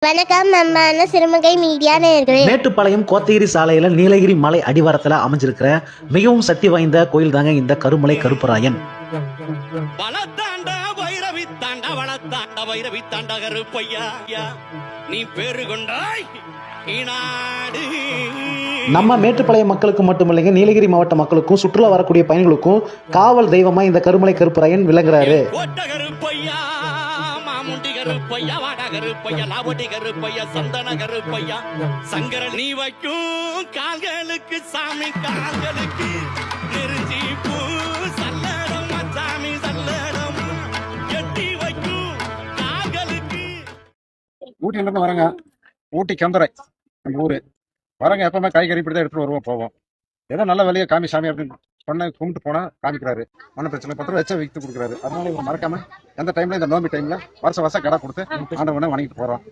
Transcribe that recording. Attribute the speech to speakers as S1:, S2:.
S1: வணக்கம் அம்மான சிறுமுகை மீடியா நேயர்களே.
S2: மேட்டுப்பாளையம் கோத்தகிரி சாலையில நீலகிரி மலை அடிவாரத்துல அமைஞ்சிருக்கிற மிகவும் சக்தி வாய்ந்த கோயில் தாங்க இந்த கருமலை கருப்பராயன். நம்ம மேட்டுப்பாளையம் மக்களுக்கு மட்டுமில்லைங்க, நீலகிரி மாவட்ட மக்களுக்கும் சுற்றுலா வரக்கூடிய பயணிகளுக்கும் காவல் தெய்வமா இந்த கருமலை கருப்பராயன் விளங்குறாரு.
S3: கருப்பையா வாடா கருப்பையா லாவடி கருப்பையா சந்தன கருப்பையா சங்கர நீ வைக்கும் கால்களுக்கு சாமி கால்களுக்கு நெருஞ்சி பூ சல்லடம் சாமி சல்லடம் எட்டி வைக்கும் கால்களுக்கு.
S4: ஊட்டில இருந்து வரங்க, ஊட்டி கந்தரை நம்ம ஊரு வரங்க. எப்பவுமே காய்கறி இப்படி தான் எடுத்துட்டு வருவோம் போவோம். ஏதோ நல்ல வேலையை காமி சாமி அப்படின்னு சொன்ன கும்பிட்டு போனா காமிக்கிறாரு. மன பிரச்சனை 10 ரூபா வச்சா வித்து கொடுக்குறாரு. அதனால மறக்காம எந்த டைம்ல இந்த நோம்பி டைம்ல வருஷம் கடை கொடுத்து ஆண்டவனை வணங்கிட்டு போறோம்.